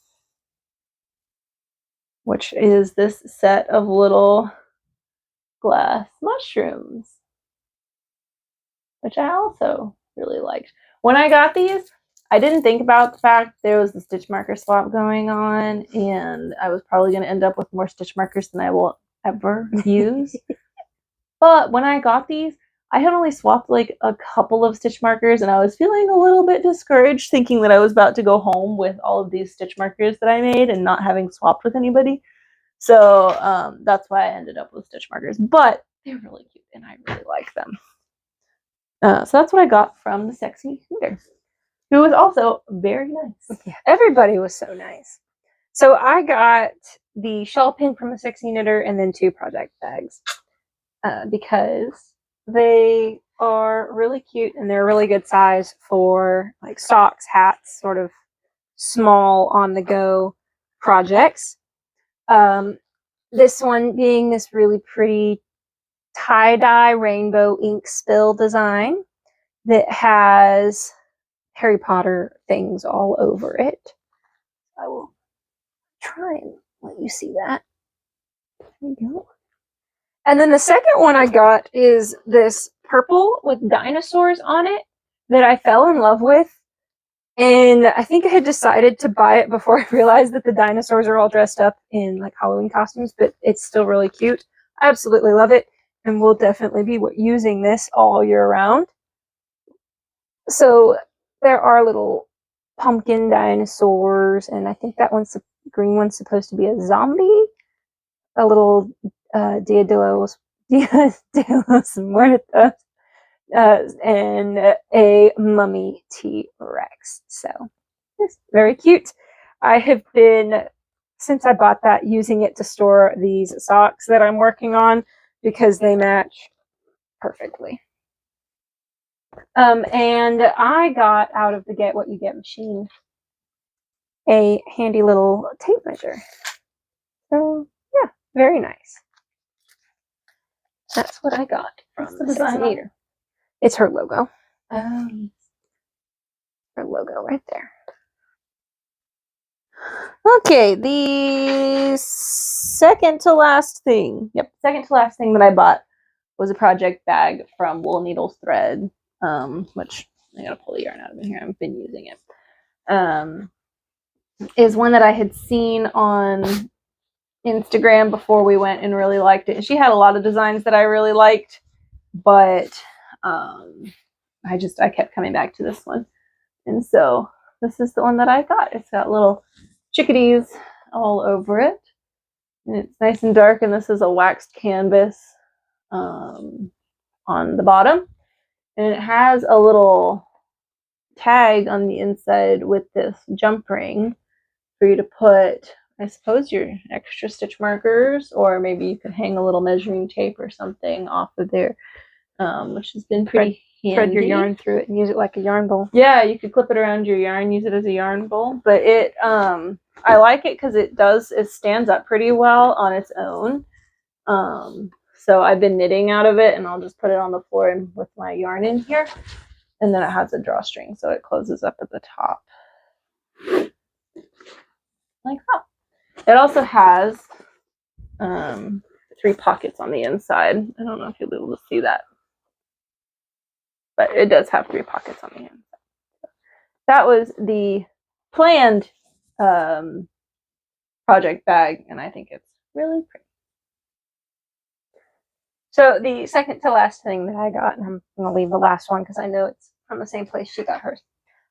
[SPEAKER 2] which is this set of little glass mushrooms, which I also really liked. When I got these, I didn't think about the fact there was the stitch marker swap going on, and I was probably going to end up with more stitch markers than I will ever use. But when I got these, I had only swapped like a couple of stitch markers, and I was feeling a little bit discouraged, thinking that I was about to go home with all of these stitch markers that I made and not having swapped with anybody. So that's why I ended up with stitch markers. But they're really cute, and I really like them. So that's what I got from the sexy knitter, who was also very nice.
[SPEAKER 1] Yeah, everybody was so nice. So I got the shawl pin from the sexy knitter and then 2 project bags because they are really cute and they're a really good size for like socks, hats, sort of small on the go projects. This one being this really pretty tie-dye rainbow ink spill design that has Harry Potter things all over it. I will try and let you see that. There we go. And then the second one I got is this purple with dinosaurs on it that I fell in love with. And I think I had decided to buy it before I realized that the dinosaurs are all dressed up in like Halloween costumes, but it's still really cute. I absolutely love it, and we'll definitely be using this all year round. So there are little pumpkin dinosaurs, and I think that one's the green one's supposed to be a zombie, a little Dia de los Muertos, and a mummy T-Rex. So it's very cute. I have been, since I bought that, using it to store these socks that I'm working on because they match perfectly. And I got out of the Get What You Get machine a handy little tape measure. So yeah, very nice. That's what I got from the sexy knitter. It's her logo. Her logo right there. Okay, the second to last thing. Yep, second to last thing that I bought was a project bag from Wool Needles Thread, which I gotta pull the yarn out of here. I've been using it. Is one that I had seen on Instagram before we went and really liked it. And she had a lot of designs that I really liked, but I kept coming back to this one. And so this is the one that I got. It's got little chickadees all over it. And it's nice and dark, and this is a waxed canvas on the bottom. And it has a little tag on the inside with this jump ring for you to put, I suppose, your extra stitch markers, or maybe you could hang a little measuring tape or something off of there, which has been pretty handy. Thread your yarn through it and use it like a yarn bowl.
[SPEAKER 2] Yeah, you could clip it around your yarn, use it as a yarn bowl. But it, I like it because it stands up pretty well on its own. So I've been knitting out of it, and I'll just put it on the floor and with my yarn in here. And then it has a drawstring, so it closes up at the top. Like that. It also has 3 pockets on the inside. I don't know if you'll be able to see that, but it does have 3 pockets on the inside. That was the planned project bag, and I think it's really pretty.
[SPEAKER 1] So the second to last thing that I got, and I'm going to leave the last one because I know it's from the same place she got hers.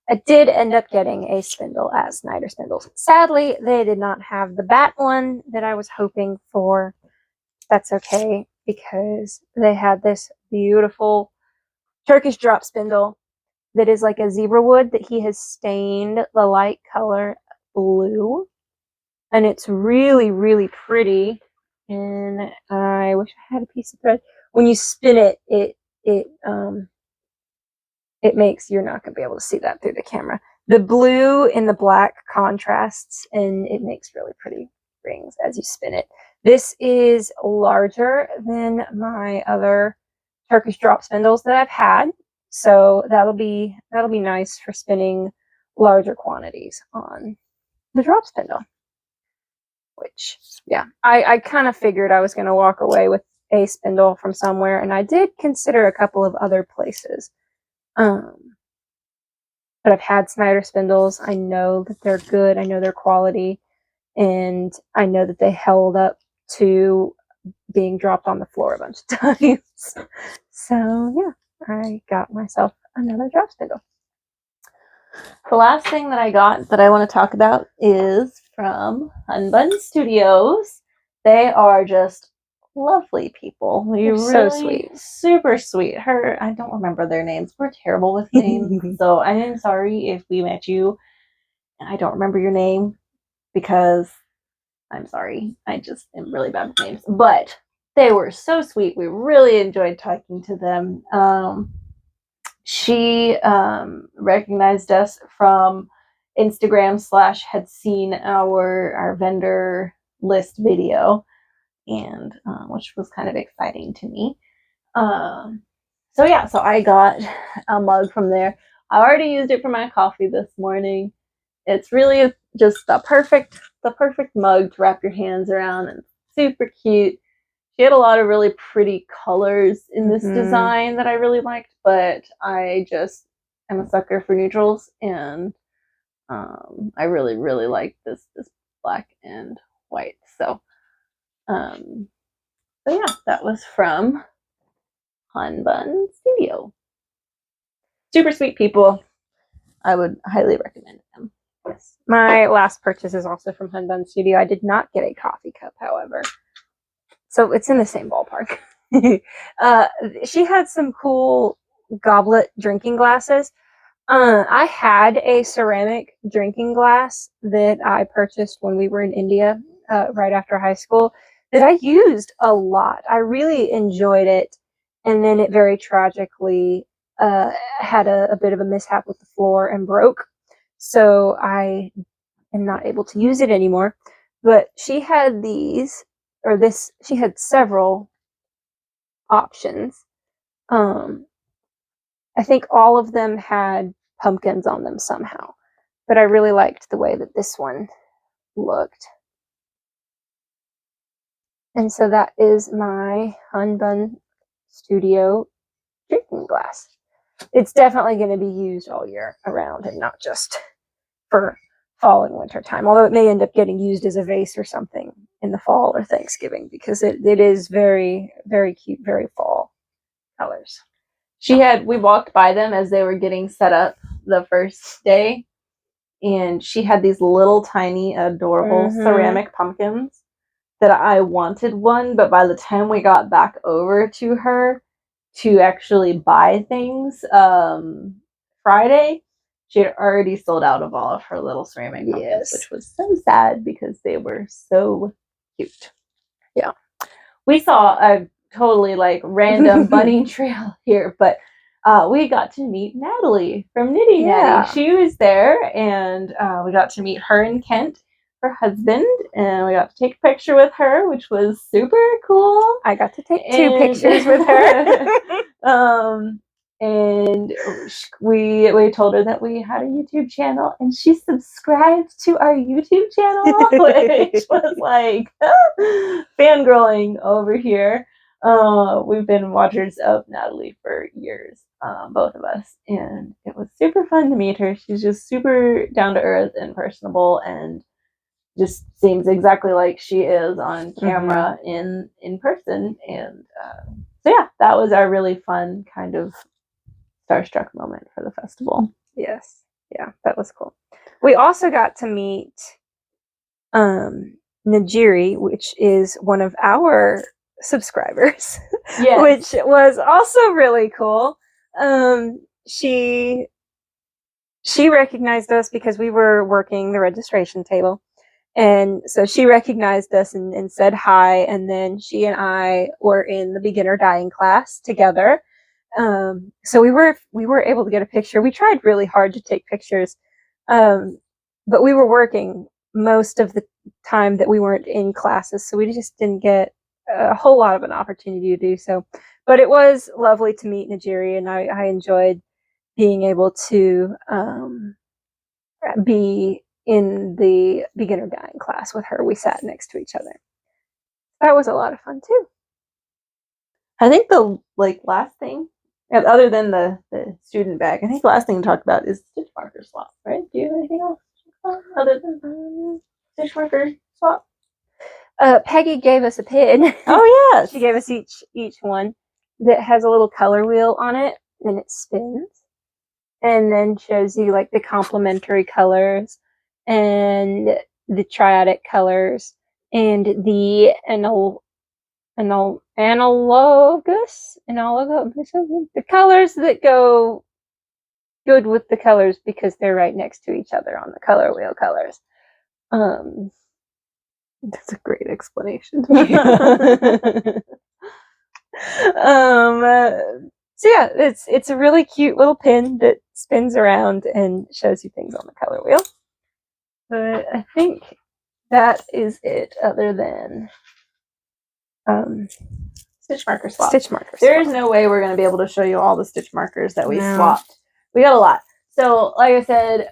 [SPEAKER 1] I did end up getting a spindle at Snyder Spindles. Sadly, they did not have the bat one that I was hoping for. That's okay, because they had this beautiful Turkish drop spindle that is like a zebra wood that he has stained the light color blue. And it's really, really pretty. And I wish I had a piece of thread. When you spin it, it makes, you're not going to be able to see that through the camera, The blue and the black contrasts, and it makes really pretty rings as you spin it. This is larger than my other Turkish drop spindles that I've had, so that'll be nice for spinning larger quantities on the drop spindle. Which, yeah, I kind of figured I was going to walk away with a spindle from somewhere, and I did consider a couple of other places. But I've had Snyder spindles. I know that they're good. I know their quality, and I know that they held up to being dropped on the floor a bunch of times. So yeah, I got myself another drop spindle.
[SPEAKER 2] The last thing that I got that I want to talk about is from Hunbun Studios. They are just lovely people. They're really
[SPEAKER 1] so sweet.
[SPEAKER 2] Super sweet. I don't remember their names. We're terrible with names. So I am sorry if we met you and I don't remember your name, because I'm sorry. I just am really bad with names. But they were so sweet. We really enjoyed talking to them. She recognized us from Instagram / had seen our vendor list video, and which was kind of exciting to me. So yeah, so I got a mug from there. I already used it for my coffee this morning. It's really just the perfect mug to wrap your hands around, and super cute. She had a lot of really pretty colors in this design that I really liked, but I just am a sucker for neutrals, and I really, really like this black and white. So yeah, that was from Hunbun Studio. Super sweet people. I would highly recommend them.
[SPEAKER 1] Yes. My last purchase is also from Hunbun Studio. I did not get a coffee cup, however. So it's in the same ballpark. She had some cool goblet drinking glasses. I had a ceramic drinking glass that I purchased when we were in India right after high school that I used a lot. I really enjoyed it. And then it very tragically had a bit of a mishap with the floor and broke. So I am not able to use it anymore. But she had these, or this, she had several options. I think all of them had pumpkins on them somehow, but I really liked the way that this one looked. And so that is my Hunbun Studio drinking glass. It's definitely going to be used all year around and not just for fall and winter time, although it may end up getting used as a vase or something in the fall or Thanksgiving, because it is very, very cute, very fall colors.
[SPEAKER 2] We walked by them as they were getting set up the first day, and she had these little tiny adorable ceramic pumpkins that I wanted one, but by the time we got back over to her to actually buy things Friday, she had already sold out of all of her little ceramic pumpkins, which was so sad because they were so cute.
[SPEAKER 1] Yeah.
[SPEAKER 2] We saw a totally random bunny trail here, but we got to meet Natalie from Nitty Natty. She was there, and we got to meet her and Kent, her husband, and we got to take a picture with her, which was super cool.
[SPEAKER 1] I got to take 2 pictures with her.
[SPEAKER 2] And we told her that we had a YouTube channel, and she subscribed to our YouTube channel, which was like fangirling over here. We've been watchers of Natalie for years, both of us, and it was super fun to meet her. She's just super down to earth and personable, and just seems exactly like she is on camera in person. And so yeah, that was our really fun kind of starstruck moment for the festival.
[SPEAKER 1] Yes. Yeah, that was cool. We also got to meet Najiri, which is one of our subscribers, which was also really cool. She recognized us because we were working the registration table, and so she recognized us and said hi, and then she and I were in the beginner dyeing class together. So we were able to get a picture. We tried really hard to take pictures But we were working most of the time that we weren't in classes, so we just didn't get a whole lot of an opportunity to do so. But it was lovely to meet Najiri, and I enjoyed being able to be in the beginner dyeing class with her. We sat next to each other. That was a lot of fun too.
[SPEAKER 2] I think the last thing, other than the student bag, I think the last thing to talk about is stitch marker swap, right? Do you have anything else other than stitch marker swap?
[SPEAKER 1] Peggy gave us a pin.
[SPEAKER 2] Oh yeah,
[SPEAKER 1] she gave us each one that has a little color wheel on it, and it spins, and then shows you like the complementary colors and the triadic colors and the analogous, the colors that go good with the colors because they're right next to each other on the color wheel colors.
[SPEAKER 2] That's a great explanation.
[SPEAKER 1] So yeah, it's a really cute little pin that spins around and shows you things on the color wheel. But I think that is it, other than
[SPEAKER 2] stitch marker swap.
[SPEAKER 1] Stitch markers.
[SPEAKER 2] There is no way we're going to be able to show you all the stitch markers that we swapped. We got a lot. So, like I said,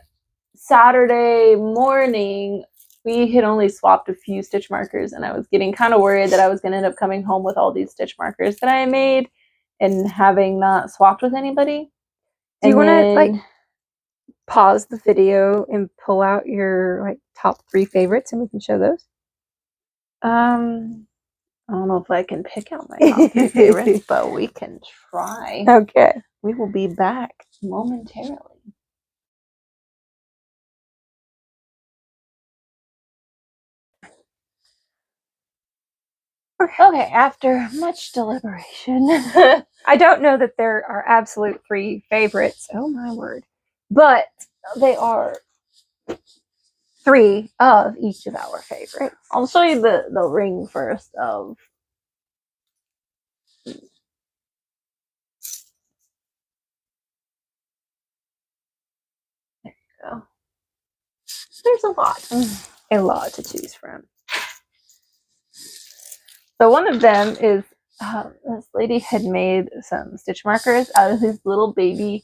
[SPEAKER 2] Saturday morning, we had only swapped a few stitch markers, and I was getting kind of worried that I was going to end up coming home with all these stitch markers that I made and having not swapped with anybody.
[SPEAKER 1] Do you want to pause the video and pull out your top 3 favorites, and we can show those?
[SPEAKER 2] I don't know if I can pick out my top 3 favorites, but we can try.
[SPEAKER 1] Okay.
[SPEAKER 2] We will be back momentarily. Okay, after much deliberation.
[SPEAKER 1] I don't know that there are absolute 3 favorites. Oh my word. But they are 3 of each of our favorites.
[SPEAKER 2] I'll show you the ring first of. There you go. There's a lot to choose from. So one of them is this lady had made some stitch markers out of these little baby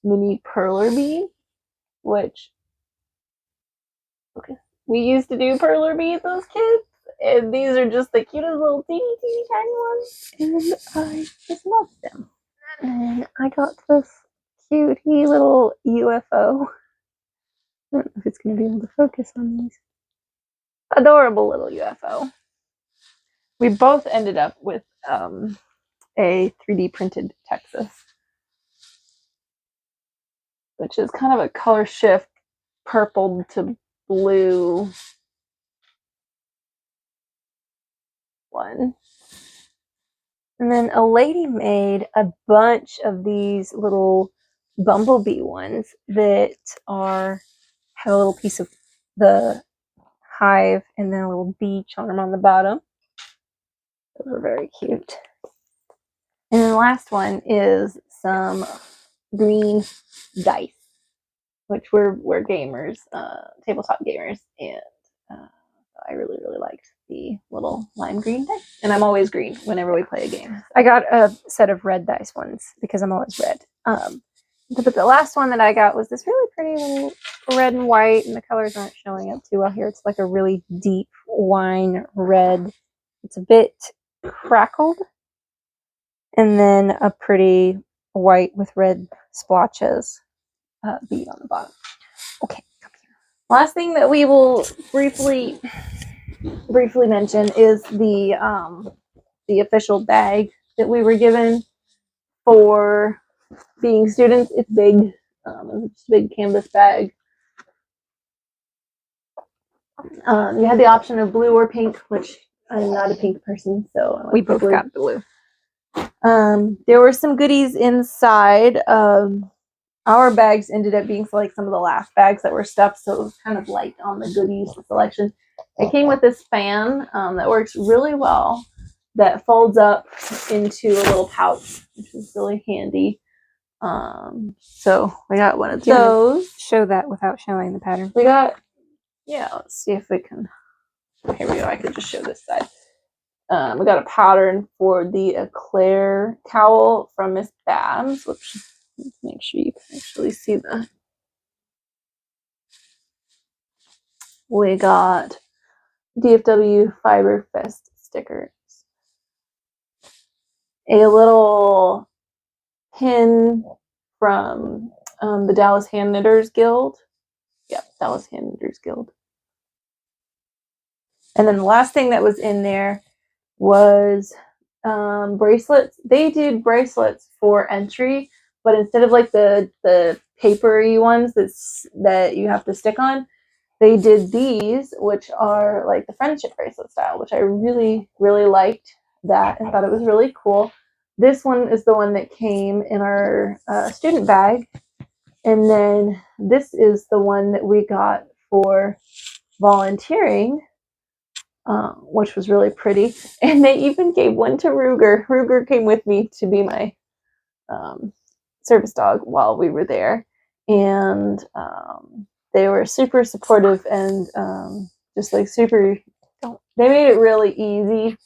[SPEAKER 2] mini perler beads, which we used to do perler beads as kids, and these are just the cutest little teeny tiny ones, and I just love them.
[SPEAKER 1] And I got this cutie little UFO. I don't know if it's going to be able to focus on these.
[SPEAKER 2] Adorable little UFO. We both ended up with a 3D printed Texas, which is kind of a color shift, purple to blue one.
[SPEAKER 1] And then a lady made a bunch of these little bumblebee ones that have a little piece of the hive and then a little bee charm on the bottom. Those are very cute.
[SPEAKER 2] And then the last one is some green dice, which we're gamers, tabletop gamers, and I really liked the little lime green dice. And I'm always green whenever we play a game. So.
[SPEAKER 1] I got a set of red dice ones because I'm always red. But the last one that I got was this really pretty little red and white, and the colors aren't showing up too well here. It's like a really deep wine red. It's a bit crackled. And then a pretty white with red splotches bead on the bottom. Okay, come here.
[SPEAKER 2] Last thing that we will briefly mention is the official bag that we were given for being students. It's big. It's a big canvas bag. You had the option of blue or pink, which I'm not a pink person, so
[SPEAKER 1] we both got blue.
[SPEAKER 2] There were some goodies inside. Our bags ended up being like some of the last bags that were stuffed, so it was kind of light on the goodies selection. It came with this fan that works really well, that folds up into a little pouch, which is really handy. So we got one of
[SPEAKER 1] Do you wanna
[SPEAKER 2] those.
[SPEAKER 1] show that without showing the pattern.
[SPEAKER 2] We got, yeah, let's see if we can, here we go, I could just show this side. We got a pattern for the Eclair cowl from Miss Babs, which, let's make sure you can actually see the, we got DFW Fiber Fest stickers. A little pin from the Dallas Hand Knitters Guild. Yep, Dallas Hand Knitters Guild. And then the last thing that was in there was bracelets. They did bracelets for entry, but instead of like the papery ones that you have to stick on, they did these, which are like the friendship bracelet style, which I really, really liked that and thought it was really cool. This one is the one that came in our student bag. And then this is the one that we got for volunteering, which was really pretty. And they even gave one to Ruger. Ruger came with me to be my service dog while we were there. And they were super supportive and just like super, they made it really easy,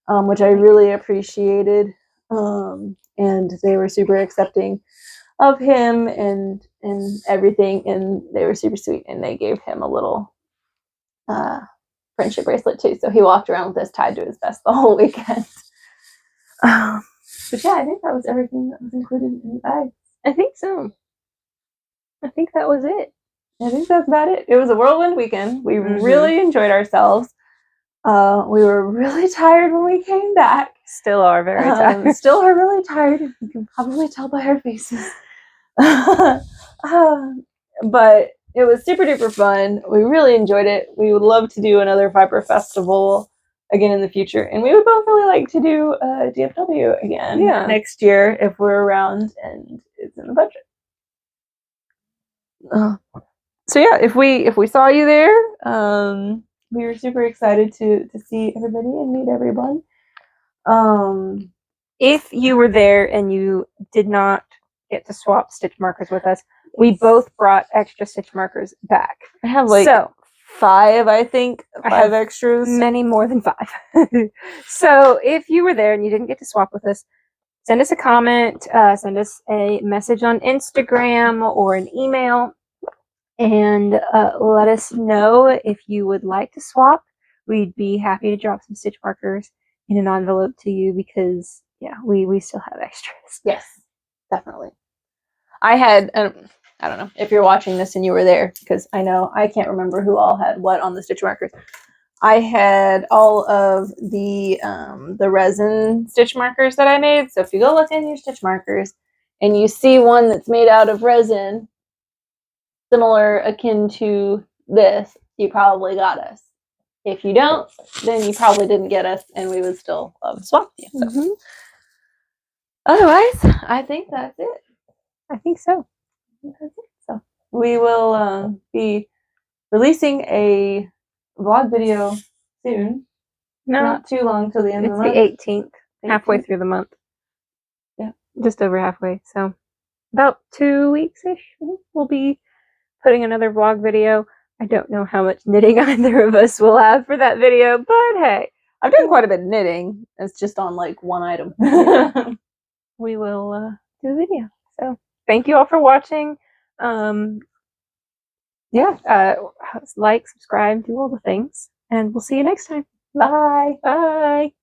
[SPEAKER 2] which I really appreciated. And they were super accepting of him and everything, and they were super sweet, and they gave him a little friendship bracelet too, so he walked around with this tied to his vest the whole weekend. But yeah, I think that was everything that was included in the bag.
[SPEAKER 1] I think so. I think that was it.
[SPEAKER 2] I think that's about it. It was a whirlwind weekend. We really enjoyed ourselves. We were really tired when we came back.
[SPEAKER 1] Still are very tired.
[SPEAKER 2] Still are really tired. You can probably tell by our faces. But it was super duper fun. We really enjoyed it. We would love to do another Fiber Festival again in the future, and we would both really like to do DFW again next year if we're around and it's in the budget. So yeah, if we saw you there, we were super excited to see everybody and meet everyone.
[SPEAKER 1] If you were there and you did not get to swap stitch markers with us, we both brought extra stitch markers back.
[SPEAKER 2] I have like 5, I think. 5 extras.
[SPEAKER 1] Many more than 5. So if you were there and you didn't get to swap with us, send us a comment, send us a message on Instagram or an email, and let us know if you would like to swap. We'd be happy to drop some stitch markers in an envelope to you because, yeah, we still have extras.
[SPEAKER 2] Yes, definitely. I had, I don't know if you're watching this and you were there, because I know I can't remember who all had what on the stitch markers. I had all of the resin stitch markers that I made. So if you go look in your stitch markers and you see one that's made out of resin, similar akin to this, you probably got us. If you don't, then you probably didn't get us, and we would still love to swap you. So. Otherwise, I think that's it.
[SPEAKER 1] I think so.
[SPEAKER 2] So we will be releasing a vlog video soon.
[SPEAKER 1] No,
[SPEAKER 2] not too long till the end of the month.
[SPEAKER 1] It's the 18th, halfway through the month.
[SPEAKER 2] Yeah,
[SPEAKER 1] just over halfway. So about 2 weeks-ish, we'll be putting another vlog video. I don't know how much knitting either of us will have for that video, but hey,
[SPEAKER 2] I've done quite a bit of knitting. It's just on like one item.
[SPEAKER 1] We will do a video. So thank you all for watching. Like, subscribe, do all the things, and we'll see you next time.
[SPEAKER 2] Bye.
[SPEAKER 1] Bye.